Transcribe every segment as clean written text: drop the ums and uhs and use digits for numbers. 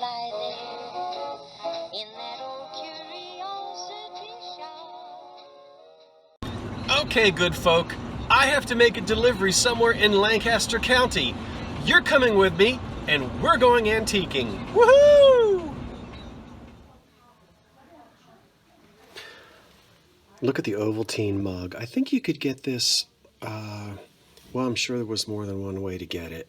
lie there in that old curiosity shop. Okay, good folk, I have to make a delivery somewhere in Lancaster County. You're coming with me, and we're going antiquing. Woohoo! Look at the Ovaltine mug. I think you could get this, well, I'm sure there was more than one way to get it.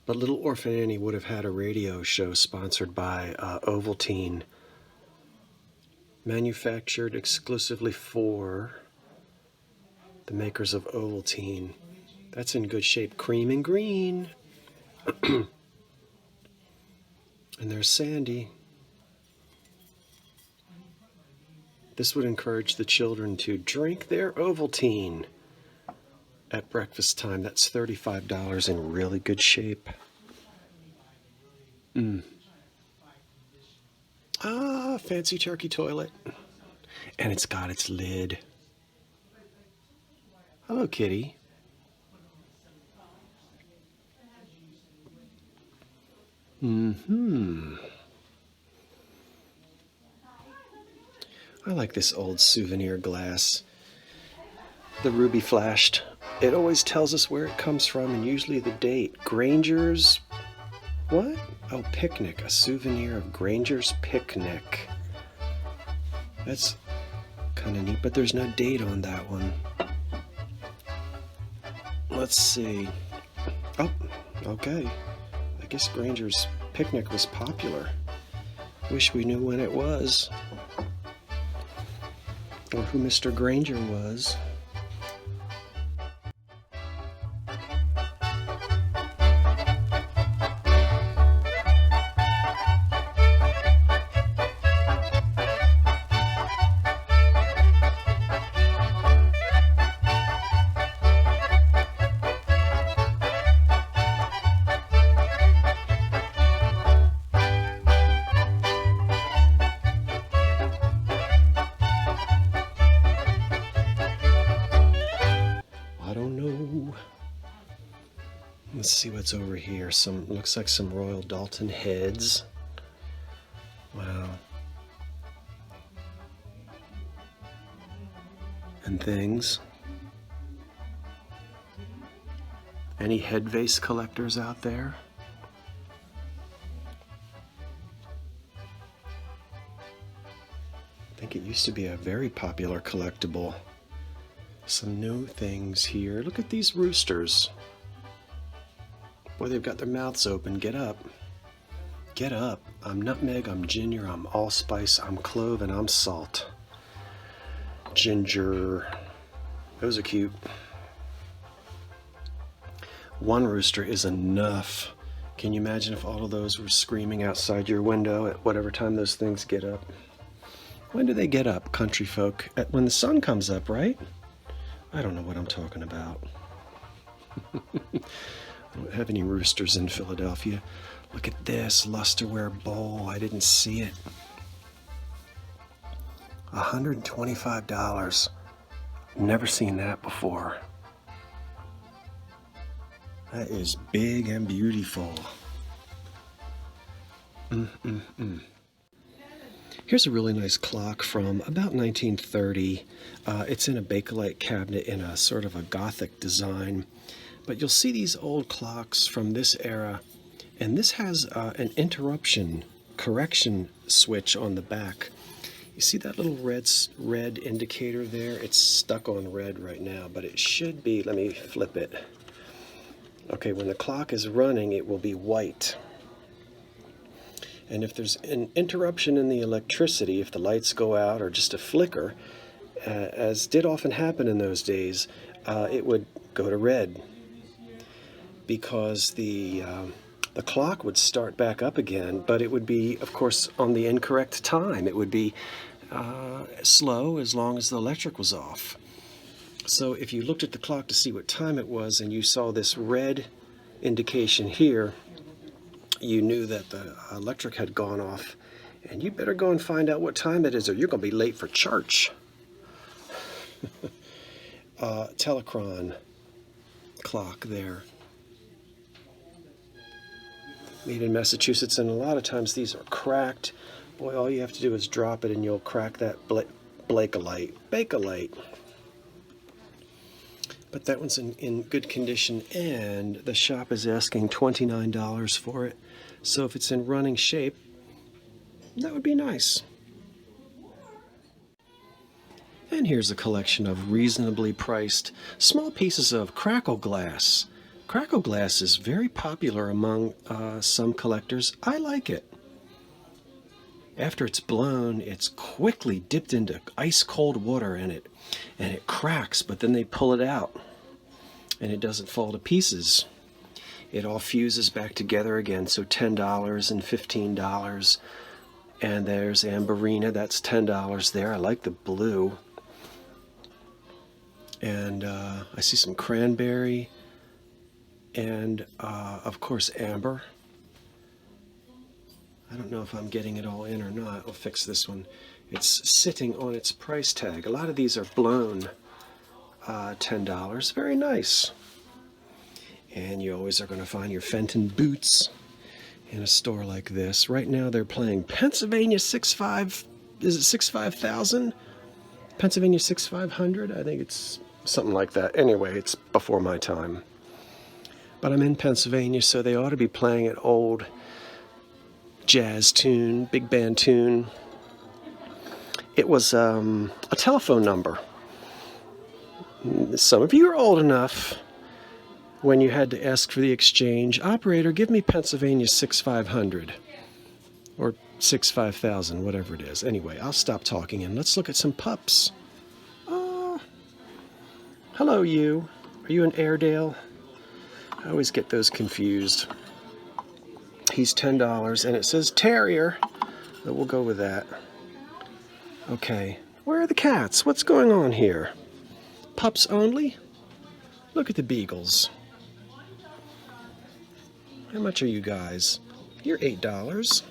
But Little Orphan Annie would have had a radio show sponsored by Ovaltine, manufactured exclusively for the makers of Ovaltine. That's in good shape. Cream and green. And there's Sandy. This would encourage the children to drink their Ovaltine at breakfast time. That's $35 in really good shape. Ah, fancy turkey toilet. And it's got its lid. Hello, kitty. I like this old souvenir glass. The ruby flashed. It always tells us where it comes from and usually the date. Granger's... what? Oh, picnic. A souvenir of Granger's picnic. That's kind of neat, but there's no date on that one. Let's see. Oh, okay. I guess Granger's picnic was popular. Wish we knew when it was. Or who Mr. Granger was. Let's see what's over here. Looks like some Royal Dalton heads. Wow. And things. Any head vase collectors out there? I think it used to be a very popular collectible. Some new things here. Look at these roosters. Boy, they've got their mouths open. Get up. Get up. I'm nutmeg, I'm ginger, I'm allspice, I'm clove, and I'm salt. Ginger. Those are cute. One rooster is enough. Can you imagine if all of those were screaming outside your window at whatever time those things get up? When do they get up, country folk? When the sun comes up, right? I don't know what I'm talking about. I don't have any roosters in Philadelphia. Look at this lusterware bowl. I didn't see it. $125. Never seen that before. That is big and beautiful. Here's a really nice clock from about 1930. It's in a Bakelite cabinet in a sort of a Gothic design. But you'll see these old clocks from this era, and this has an interruption correction switch on the back. You see that little red indicator there? It's stuck on red right now, but it should be, let me flip it. Okay, when the clock is running, it will be white. And if there's an interruption in the electricity, if the lights go out or just a flicker, as did often happen in those days, it would go to red. Because the clock would start back up again, but it would be, of course, on the incorrect time. It would be slow as long as the electric was off. So if you looked at the clock to see what time it was and you saw this red indication here, you knew that the electric had gone off. And you better go and find out what time it is or you're going to be late for church. Telechron clock there. Made in Massachusetts, and a lot of times these are cracked. Boy, all you have to do is drop it and you'll crack that Bakelite. But that one's in good condition, and the shop is asking $29 for it. So if it's in running shape, that would be nice. And here's a collection of reasonably priced small pieces of Crackle Glass. Crackle Glass is very popular among some collectors. I like it. After it's blown, it's quickly dipped into ice cold water and it cracks, but then they pull it out and it doesn't fall to pieces. It all fuses back together again, so $10 and $15. And there's Amberina, that's $10 there. I like the blue. And I see some cranberry and of course amber. I don't know if I'm getting it all in or not. I'll fix this one. It's sitting on its price tag. A lot of these are blown $10. Very nice. And you always are going to find your Fenton boots in a store like this. Right now they're playing Pennsylvania 65. Is it 65,000? Pennsylvania 6500? I think it's something like that. Anyway, it's before my time. But I'm in Pennsylvania, so they ought to be playing an old jazz tune, big band tune. It was a telephone number. Some of you are old enough when you had to ask for the exchange. Operator, give me Pennsylvania 6500 or 65,000, whatever it is. Anyway, I'll stop talking and let's look at some pups. Oh, hello you. Are you an Airedale? I always get those confused. He's $10 and it says Terrier, but we'll go with that. Okay, where are the cats? What's going on here? Pups only? Look at the beagles. How much are you guys? You're $8.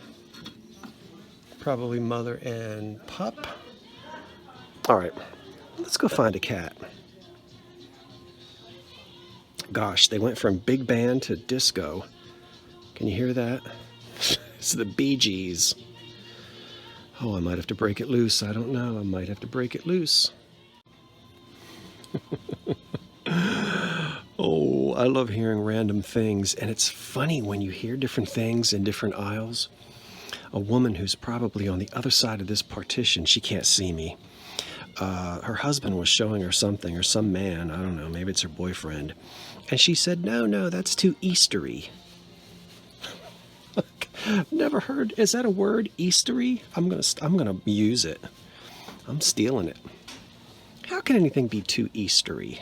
Probably mother and pup. All right, let's go find a cat. Gosh, they went from big band to disco. Can you hear that? It's the Bee Gees. Oh, I might have to break it loose. I don't know. I might have to break it loose. Oh, I love hearing random things. And it's funny when you hear different things in different aisles. A woman who's probably on the other side of this partition, she can't see me. Her husband was showing her something, or some man, I don't know, maybe it's her boyfriend. And she said, no, that's too Eastery. Never heard. Is that a word, Eastery? I'm gonna use it. I'm stealing it. How can anything be too Eastery?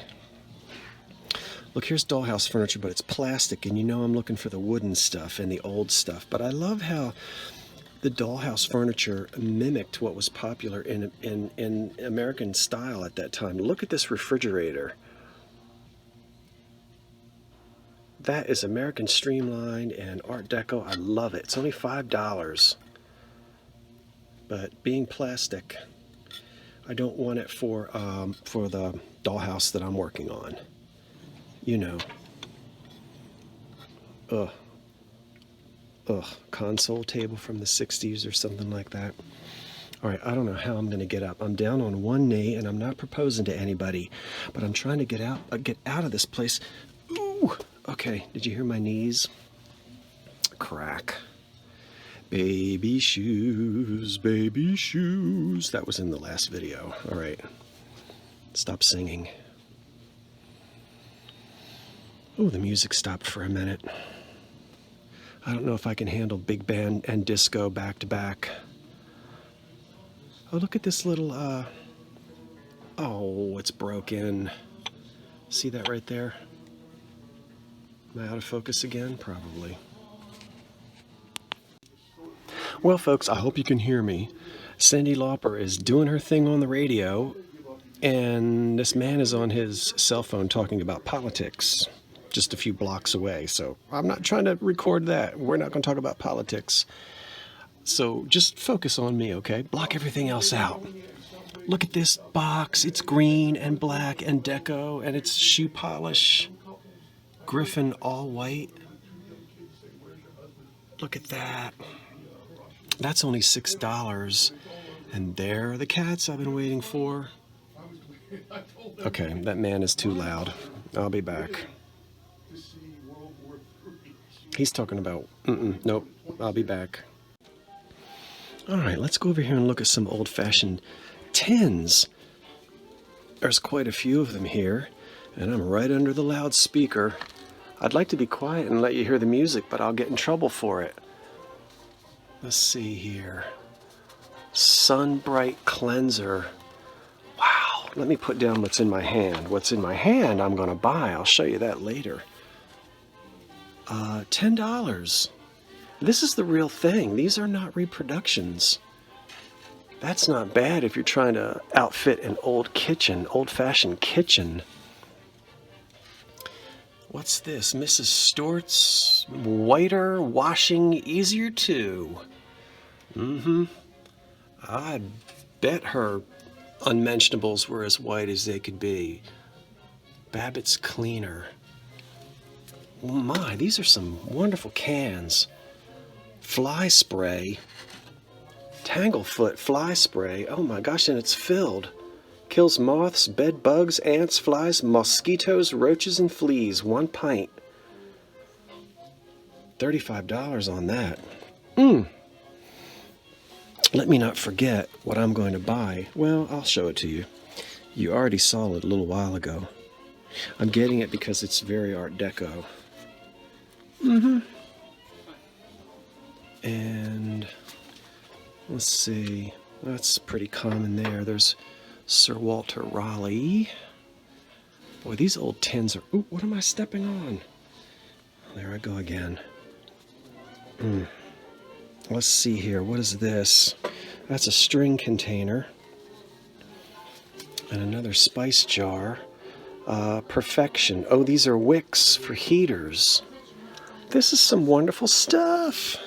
Look, here's dollhouse furniture, but it's plastic, and you know I'm looking for the wooden stuff and the old stuff. But I love how the dollhouse furniture mimicked what was popular in American style at that time. Look at this refrigerator. That is American streamlined and Art Deco. I love it. It's only $5. But being plastic, I don't want it for the dollhouse that I'm working on. You know. Console table from the 60s or something like that. All right, I don't know how I'm going to get up. I'm down on one knee and I'm not proposing to anybody, but I'm trying to get out of this place. Ooh. Okay, did you hear my knees? Crack. Baby shoes, baby shoes. That was in the last video. All right, stop singing. Oh, the music stopped for a minute. I don't know if I can handle big band and disco back to back. Oh, look at this little, oh, it's broken. See that right there? Am I out of focus again? Probably. Well, folks, I hope you can hear me. Cyndi Lauper is doing her thing on the radio, and this man is on his cell phone talking about politics just a few blocks away. So I'm not trying to record that. We're not going to talk about politics. So just focus on me, okay? Block everything else out. Look at this box. It's green and black and deco, and it's shoe polish. Griffin all white. Look at that. That's only $6. And there are the cats I've been waiting for. Okay, that man is too loud. I'll be back. He's talking about, nope, I'll be back. All right, let's go over here and look at some old-fashioned tins. There's quite a few of them here, and I'm right under the loudspeaker. I'd like to be quiet and let you hear the music, but I'll get in trouble for it. Let's see here. Sunbright Cleanser. Wow, let me put down what's in my hand. What's in my hand I'm going to buy. I'll show you that later. $10. This is the real thing. These are not reproductions. That's not bad if you're trying to outfit an old kitchen, old-fashioned kitchen. What's this? Mrs. Stewart's Whiter Washing Easier Too. I bet her unmentionables were as white as they could be. Babbitt's Cleaner. Oh my, these are some wonderful cans. Fly spray. Tanglefoot fly spray. Oh my gosh, and it's filled. Kills moths, bed bugs, ants, flies, mosquitoes, roaches, and fleas. 1 pint. $35 on that. Let me not forget what I'm going to buy. Well, I'll show it to you. You already saw it a little while ago. I'm getting it because it's very Art Deco. And let's see. That's pretty common there. There's Sir Walter Raleigh. Boy, these old tins are... Ooh, what am I stepping on? There I go again. Let's see here. What is this? That's a string container. And another spice jar. Perfection. Oh, these are wicks for heaters. This is some wonderful stuff.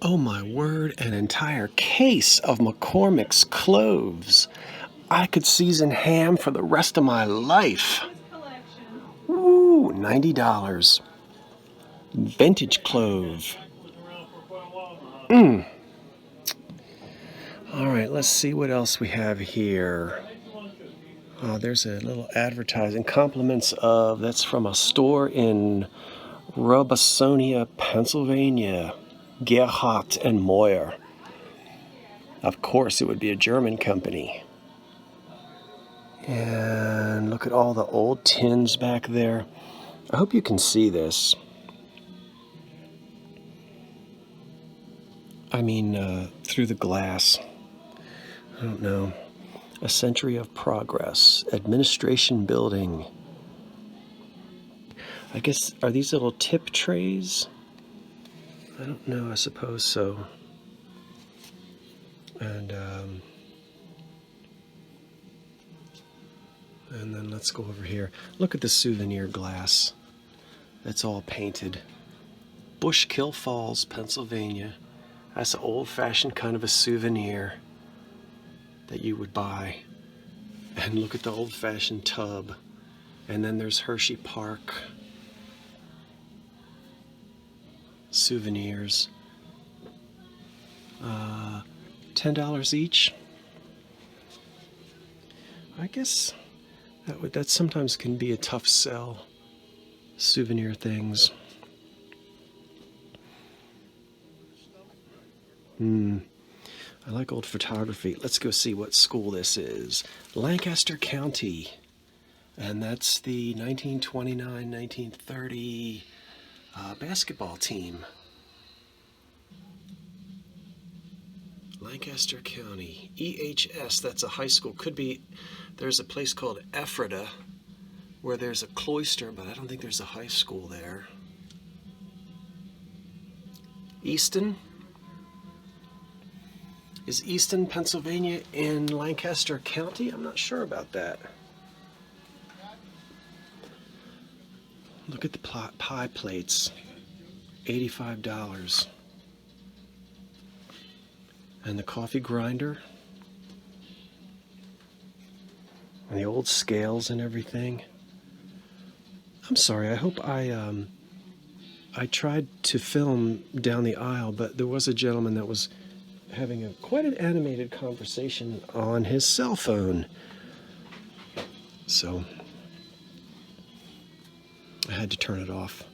Oh my word, an entire case of McCormick's cloves. I could season ham for the rest of my life. Ooh, $90. Vintage clove. All right, let's see what else we have here. There's a little advertising. Compliments of, that's from a store in Robesonia, Pennsylvania. Gerhardt and Moyer. Of course, it would be a German company. And look at all the old tins back there. I hope you can see this. I mean, through the glass. I don't know. A Century of Progress. Administration Building. I guess, are these little tip trays? I don't know, I suppose so. And then let's go over here. Look at the souvenir glass. That's all painted. Bushkill Falls, Pennsylvania. That's an old-fashioned kind of a souvenir that you would buy. And look at the old-fashioned tub. And then there's Hershey Park. Souvenirs. $10 each. I guess that sometimes can be a tough sell. Souvenir things. I like old photography. Let's go see what school this is. Lancaster County. And that's the 1929-1930 basketball team. Lancaster County. EHS, that's a high school. Could be, there's a place called Ephrata where there's a cloister, but I don't think there's a high school there. Easton. Is Easton, Pennsylvania in Lancaster County? I'm not sure about that. Look at the pie plates. $85. And the coffee grinder. And the old scales and everything. I'm sorry, I hope I I tried to film down the aisle, but there was a gentleman that was having quite an animated conversation on his cell phone. So I had to turn it off.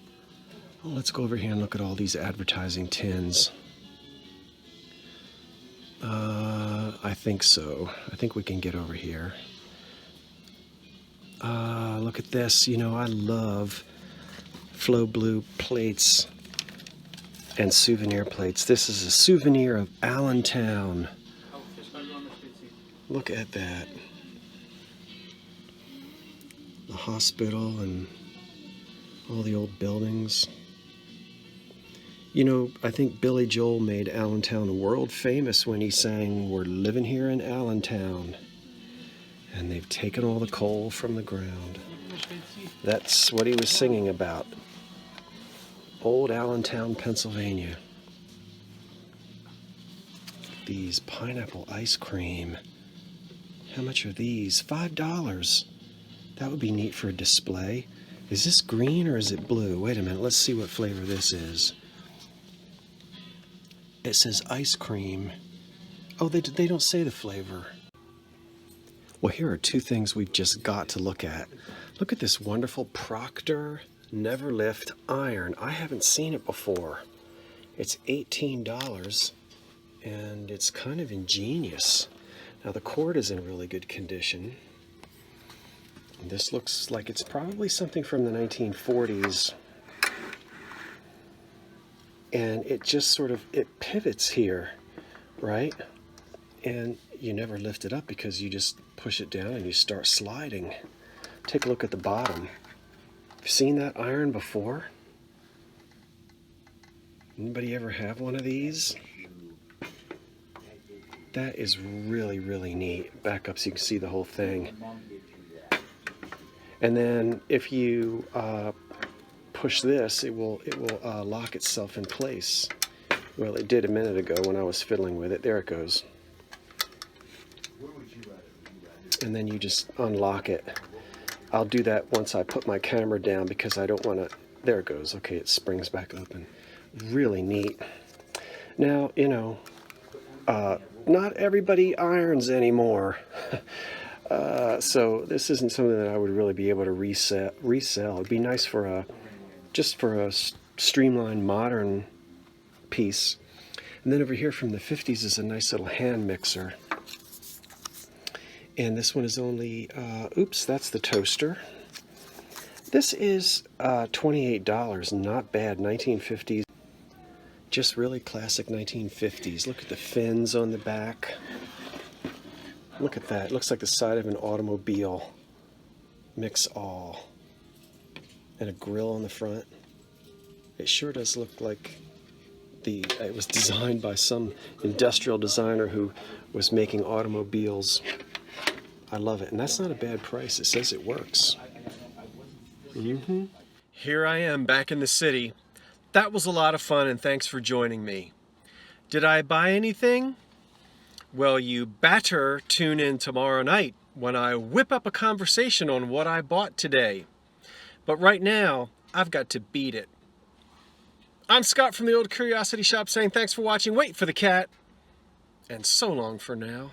Well, let's go over here and look at all these advertising tins. I think so. I think we can get over here. Look at this. You know, I love Flow Blue plates and souvenir plates. This is a souvenir of Allentown. Look at that. The hospital and all the old buildings. You know, I think Billy Joel made Allentown world famous when he sang, "We're living here in Allentown." And they've taken all the coal from the ground. That's what he was singing about. Old Allentown, Pennsylvania. These pineapple ice cream. How much are these? $5. That would be neat for a display. Is this green or is it blue? Wait a minute, let's see what flavor this is. It says ice cream. Oh, they don't say the flavor. Well, here are two things we've just got to look at. Look at this wonderful Proctor Never Lift iron. I haven't seen it before. It's $18 and it's kind of ingenious. Now the cord is in really good condition. This looks like it's probably something from the 1940s. And it just sort of, it pivots here, right? And you never lift it up because you just push it down and you start sliding. Take a look at the bottom. You've seen that iron before? Anybody ever have one of these? That is really, really neat. Back up so you can see the whole thing. And then if you push this, it will lock itself in place. Well, it did a minute ago when I was fiddling with it. There it goes. And then you just unlock it. I'll do that once I put my camera down because I don't want to... There it goes. Okay, it springs back open. Really neat. Now, you know, not everybody irons anymore. So this isn't something that I would really be able to resell. It'd be nice for just for a streamlined modern piece. And then over here from the 50s is a nice little hand mixer. And this one is only, oops, that's the toaster. This is $28, not bad, 1950s. Just really classic 1950s. Look at the fins on the back. Look at that, it looks like the side of an automobile. Mix all. And a grill on the front. It sure does look like it was designed by some industrial designer who was making automobiles. I love it, and that's not a bad price. It says it works. Here I am back in the city. That was a lot of fun, and thanks for joining me. Did I buy anything? Well, you better tune in tomorrow night when I whip up a conversation on what I bought today. But right now, I've got to beat it. I'm Scott from the Old Curiosity Shop saying thanks for watching. Wait for the cat. And so long for now.